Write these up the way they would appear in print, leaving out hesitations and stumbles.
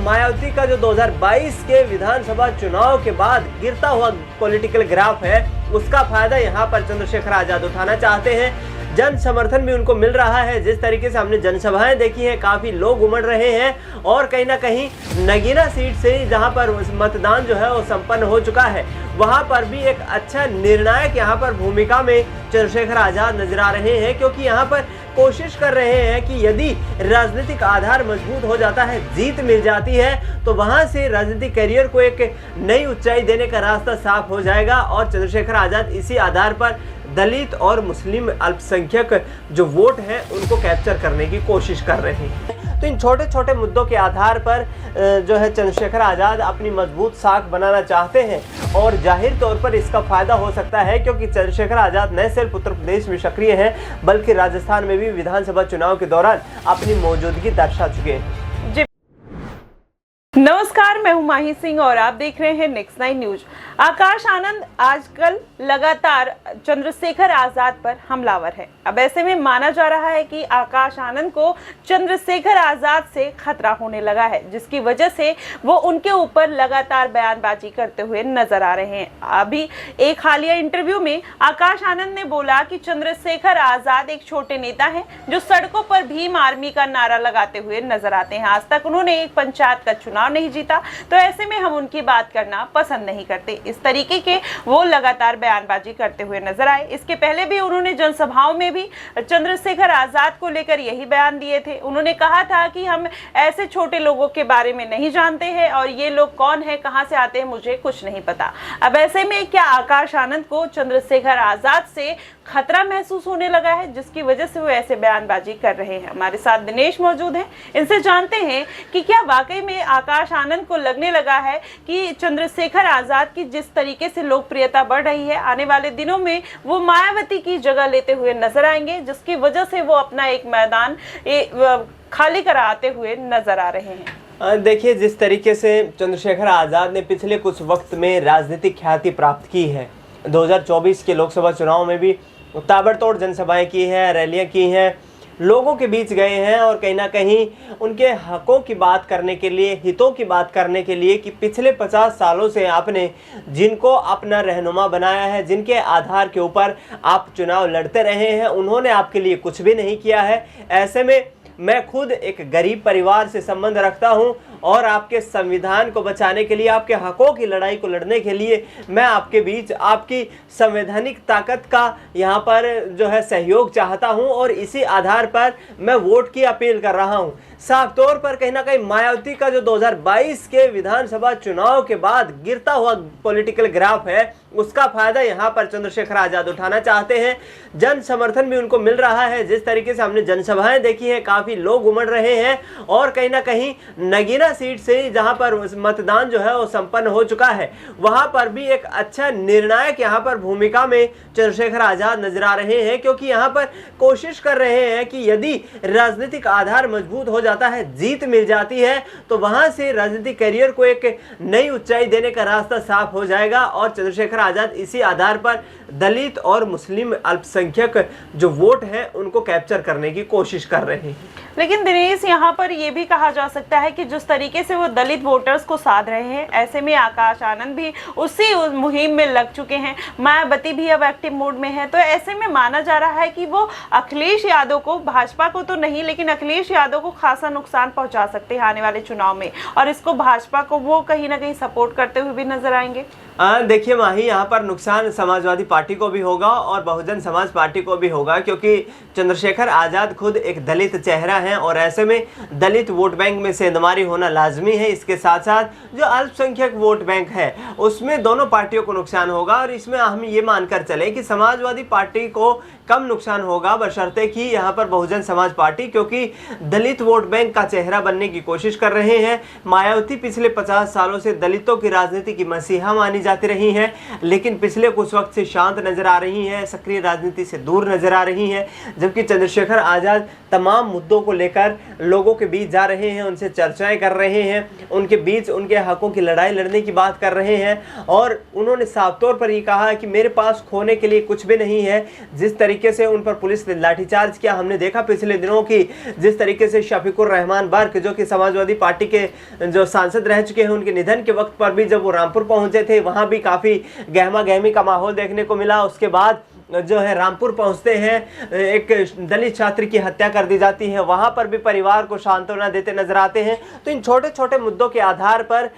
मायावती का जो 2022 के विधानसभा चुनाव के बाद गिरता हुआ पॉलिटिकल ग्राफ है, उसका फायदा यहाँ पर चंद्रशेखर आजाद उठाना चाहते हैं। जन समर्थन भी उनको मिल रहा है। जिस तरीके से हमने जनसभाएं देखी हैं, काफी लोग उमड़ रहे हैं और कहीं ना कहीं नगीना सीट से जहां पर मतदान जो है वो संपन्न हो चुका है, वहां पर भी एक अच्छा निर्णायक यहां पर भूमिका में चंद्रशेखर आजाद नजर आ रहे हैं, क्योंकि यहां पर कोशिश कर रहे हैं कि यदि राजनीतिक आधार मजबूत हो जाता है, जीत मिल जाती है, तो वहां से राजनीतिक करियर को एक नई ऊंचाई देने का रास्ता साफ हो जाएगा। और चंद्रशेखर आजाद इसी आधार पर दलित और मुस्लिम अल्पसंख्यक जो वोट हैं उनको कैप्चर करने की कोशिश कर रहे हैं। तो इन छोटे छोटे मुद्दों के आधार पर जो है चंद्रशेखर आजाद अपनी मजबूत साख बनाना चाहते हैं और जाहिर तौर पर इसका फायदा हो सकता है, क्योंकि चंद्रशेखर आजाद न सिर्फ उत्तर प्रदेश में सक्रिय हैं बल्कि राजस्थान में भी विधानसभा चुनाव के दौरान अपनी मौजूदगी दर्शा चुके हैं। नमस्कार, मैं हूं माही सिंह और आप देख रहे हैं नेक्स्ट 9 न्यूज। आकाश आनंद आजकल लगातार चंद्रशेखर आजाद पर हमलावर है। अब ऐसे में माना जा रहा है कि आकाश आनंद को चंद्रशेखर आजाद से खतरा होने लगा है, जिसकी वजह से वो उनके ऊपर लगातार बयानबाजी करते हुए नजर आ रहे हैं। अभी एक हालिया इंटरव्यू में आकाश आनंद ने बोला कि चंद्रशेखर आजाद एक छोटे नेता हैं जो सड़कों पर भीम आर्मी का नारा लगाते हुए नजर आते हैं। आज तक उन्होंने एक पंचायत का चुनाव नहीं जीता, तो ऐसे में हम उनकी बात करना पसंद नहीं करते। इस तरीके के वो लगातार बयानबाजी करते हुए नजर आए। इसके पहले भी उन्होंने जनसभाओं में भी चंद्रशेखर आजाद को लेकर यही बयान दिए थे। उन्होंने कहा था कि हम ऐसे छोटे लोगों के बारे में नहीं जानते हैं और ये लोग कौन है, कहां से आते हैं, मुझे कुछ नहीं पता। अब ऐसे में क्या आकाश आनंद को चंद्रशेखर आजाद से खतरा महसूस होने लगा है, जिसकी वजह से वो ऐसे बयानबाजी कर रहे हैं? हमारे साथ दिनेश मौजूद हैं, इनसे जानते हैं कि क्या वाकई में आकाश आनंद को लगने लगा है कि चंद्रशेखर आजाद की जिस तरीके से लोकप्रियता बढ़ रही है, आने वाले दिनों में वो मायावती की जगह लेते हुए नजर आएंगे, जिसकी वजह से वो अपना एक मैदान खाली कराते हुए नजर आ रहे हैं। देखिए, जिस तरीके से चंद्रशेखर आजाद ने पिछले कुछ वक्त में राजनीतिक ख्याति प्राप्त की है, 2024 के लोकसभा चुनाव में भी ताबड़तोड़ जनसभाएं की हैं, रैलियां की हैं, लोगों के बीच गए हैं और कहीं ना कहीं उनके हकों की बात करने के लिए, हितों की बात करने के लिए कि पिछले 50 सालों से आपने जिनको अपना रहनुमा बनाया है, जिनके आधार के ऊपर आप चुनाव लड़ते रहे हैं, उन्होंने आपके लिए कुछ भी नहीं किया है। ऐसे में मैं खुद एक गरीब परिवार से संबंध रखता हूं और आपके संविधान को बचाने के लिए, आपके हकों की लड़ाई को लड़ने के लिए मैं आपके बीच आपकी संवैधानिक ताकत का यहाँ पर जो है सहयोग चाहता हूँ और इसी आधार पर मैं वोट की अपील कर रहा हूँ। साफ तौर पर कहीं ना कहीं मायावती का जो 2022 के विधानसभा चुनाव के बाद गिरता हुआ पॉलिटिकल ग्राफ है, उसका फायदा यहाँ पर चंद्रशेखर आजाद उठाना चाहते हैं। जन समर्थन भी उनको मिल रहा है। जिस तरीके से हमने जनसभाएं देखी हैं, काफी लोग उमड़ रहे हैं और कहीं ना कहीं नगीना सीट से जहां पर मतदान जो है वो संपन्न हो चुका है, वहां पर भी एक अच्छा निर्णायक यहां पर भूमिका में चंद्रशेखर आजाद नजर आ रहे हैं, क्योंकि यहां पर कोशिश कर रहे हैं कि यदि राजनीतिक आधार मजबूत हो जाता है, जीत मिल जाती है, तो वहां से राजनीतिक करियर को एक नई ऊंचाई देने का रास्ता साफ हो जाएगा। और चंद्रशेखर आजाद इसी आधार पर दलित और मुस्लिम अल्पसंख्यक जो वोट हैं उनको कैप्चर करने की कोशिश कर रहे हैं। लेकिन दिनेश, यहाँ पर यह भी कहा जा सकता है कि जिस तरीके से वो दलित वोटर्स को साध रहे हैं, ऐसे में आकाश आनंद भी उसी मुहिम में लग चुके हैं। मायावती भी अब एक्टिव मोड में है, तो ऐसे में माना जा रहा है कि वो अखिलेश यादव को, भाजपा को तो नहीं लेकिन अखिलेश यादव को खासा नुकसान पहुंचा सकते हैं आने वाले चुनाव में, और इसको भाजपा को वो कहीं ना कहीं सपोर्ट करते हुए भी नजर आएंगे। देखिए माही, यहाँ पर नुकसान समाजवादी पार्टी को भी होगा और बहुजन समाज पार्टी को भी होगा, क्योंकि चंद्रशेखर आजाद खुद एक दलित चेहरा है और ऐसे में दलित वोट बैंक में सेंधमारी होना लाजमी है। इसके साथ साथ जो अल्पसंख्यक वोट बैंक है उसमें दोनों पार्टियों को नुकसान होगा और इसमें हम ये मानकर चले कि समाजवादी पार्टी को कम नुकसान होगा, बशर्ते कि यहाँ पर बहुजन समाज पार्टी, क्योंकि दलित वोट बैंक का चेहरा बनने की कोशिश कर रहे हैं। मायावती पिछले 50 सालों से दलितों की राजनीति की मसीहा मानी जाती रही हैं, लेकिन पिछले कुछ वक्त से शांत नजर आ रही हैं, सक्रिय राजनीति से दूर नजर आ रही हैं, जबकि चंद्रशेखर आजाद तमाम मुद्दों को लेकर लोगों के बीच जा रहे हैं, उनसे चर्चाएं कर रहे हैं, उनके बीच उनके हकों की लड़ाई लड़ने की बात कर रहे हैं। और उन्होंने साफ तौर पर ये कहा है कि मेरे पास खोने के लिए कुछ भी नहीं है। जिस तरीके तरीके से उन पर पुलिस ने लाठीचार्ज किया। हमने देखा पिछले दिनों की जिस तरीके से शफीकुर रहमान बर्क जो कि समाजवादी पार्टी के जो सांसद रह चुके हैं, उनके निधन के वक्त पर भी जब वो रामपुर पहुंचे थे, वहां भी काफी गहमा गहमी का माहौल देखने को मिला। उसके बाद जो है रामपुर पहुंचते हैं, एक दलित छात्र की हत्या कर दी जाती है, वहां पर भी परिवार को सांत्वना देते नजर आते हैं। तो इन छोटे छोटे मुद्दों के आधार पर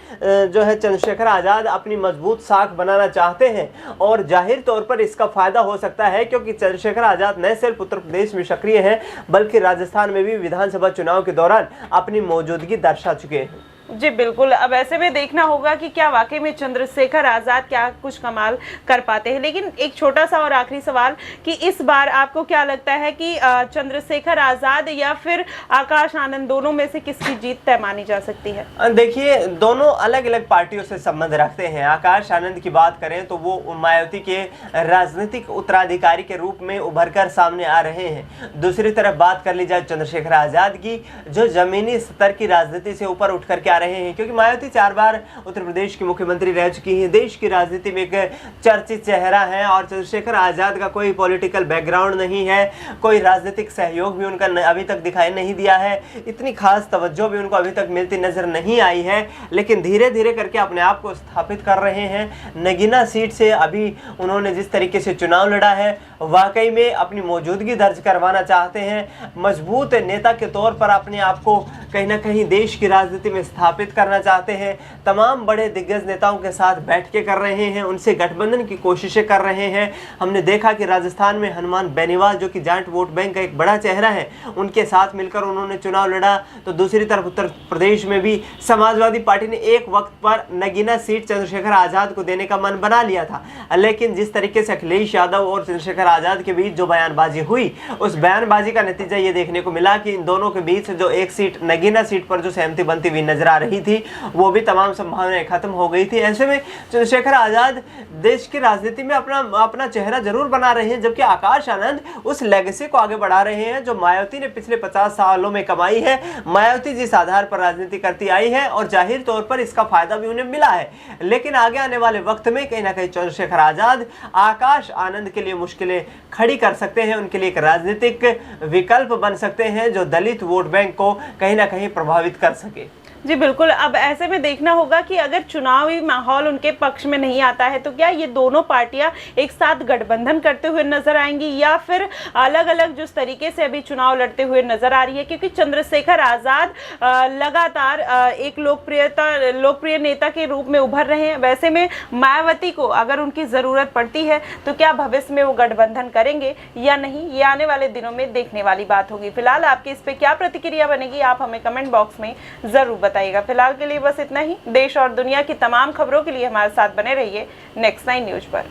जो है चंद्रशेखर आजाद अपनी मजबूत साख बनाना चाहते हैं और जाहिर तौर पर इसका फायदा हो सकता है, क्योंकि चंद्रशेखर आजाद न सिर्फ उत्तर प्रदेश में सक्रिय हैं बल्कि राजस्थान में भी विधानसभा चुनाव के दौरान अपनी मौजूदगी दर्शा चुके हैं। जी बिल्कुल, अब ऐसे में देखना होगा कि क्या वाकई में चंद्रशेखर आजाद क्या कुछ कमाल कर पाते हैं। लेकिन एक छोटा सा और आखिरी सवाल कि इस बार आपको क्या लगता है कि चंद्रशेखर आजाद या फिर आकाश आनंद, दोनों में से किसकी जीत तय मानी जा सकती है? देखिए, दोनों अलग अलग पार्टियों से संबंध रखते हैं। आकाश आनंद की बात करें तो वो मायावती के राजनीतिक उत्तराधिकारी के रूप में उभर कर सामने आ रहे हैं। दूसरी तरफ बात कर ली जाए चंद्रशेखर आजाद की, जो जमीनी स्तर की राजनीति से ऊपर उठ करके रहे हैं, क्योंकि मायावती 4 बार उत्तर प्रदेश की मुख्यमंत्री रह चुकी हैं, देश की राजनीति में एक चर्चित चेहरा है और चंद्रशेखर आजाद का कोई पॉलिटिकल बैकग्राउंड नहीं है, कोई राजनीतिक सहयोग भी उनका अभी तक दिखाई नहीं दिया है, इतनी खास तवज्जो भी उनको अभी तक मिलती नजर नहीं आई है। लेकिन धीरे धीरे करके अपने आप को स्थापित कर रहे हैं। नगीना सीट से अभी उन्होंने जिस तरीके से चुनाव लड़ा है, वाकई में अपनी मौजूदगी दर्ज करवाना चाहते हैं। मजबूत नेता के तौर पर अपने आप को कहीं ना कहीं देश की राजनीति में स्थापित करना चाहते हैं। तमाम बड़े दिग्गज नेताओं के साथ बैठ के कर रहे हैं, उनसे गठबंधन की कोशिशें कर रहे हैं। हमने देखा कि राजस्थान में हनुमान बेनीवाल जो कि जाट वोट बैंक का एक बड़ा चेहरा है, उनके साथ मिलकर उन्होंने चुनाव लड़ा। तो दूसरी तरफ उत्तर प्रदेश में भी समाजवादी पार्टी ने एक वक्त पर नगीना सीट चंद्रशेखर आजाद को देने का मन बना लिया था, लेकिन जिस तरीके से अखिलेश यादव और चंद्रशेखर आजाद के बीच जो बयानबाजी हुई, उस बयानबाजी का नतीजा ये देखने को मिला कि इन दोनों के बीच जो एक सीट नगीना सीट पर जो सहमति बनती हुई नजर आ रही थी, वो भी तमाम संभावनाएं खत्म हो गई थी। ऐसे में चंद्रशेखर आजाद देश की राजनीति में अपना चेहरा जरूर बना रहे हैं, जबकि आकाश आनंद उस लेगेसी को आगे बढ़ा रहे हैं जो मायावती ने पिछले 50 सालों में कमाई है। मायावती जिस आधार पर राजनीति करती आई है और जाहिर तौर पर इसका फायदा भी उन्हें मिला है, लेकिन आगे आने वाले वक्त में कहीं ना कहीं चंद्रशेखर आजाद आकाश आनंद के लिए मुश्किलें खड़ी कर सकते हैं, उनके लिए एक राजनीतिक विकल्प बन सकते हैं जो दलित वोट बैंक को कहीं ना कहीं प्रभावित कर सके। जी बिल्कुल, अब ऐसे में देखना होगा कि अगर चुनावी माहौल उनके पक्ष में नहीं आता है तो क्या ये दोनों पार्टियां एक साथ गठबंधन करते हुए नजर आएंगी या फिर अलग अलग जिस तरीके से अभी चुनाव लड़ते हुए नजर आ रही है। क्योंकि चंद्रशेखर आजाद लगातार एक लोकप्रिय नेता के रूप में उभर रहे हैं, वैसे में मायावती को अगर उनकी जरूरत पड़ती है तो क्या भविष्य में वो गठबंधन करेंगे या नहीं, ये आने वाले दिनों में देखने वाली बात होगी। फिलहाल आपकी इस पे क्या प्रतिक्रिया बनेगी, आप हमें कमेंट बॉक्स में जरूर बताइएगा। फिलहाल के लिए बस इतना ही। देश और दुनिया की तमाम खबरों के लिए हमारे साथ बने रहिए Next 9 न्यूज पर।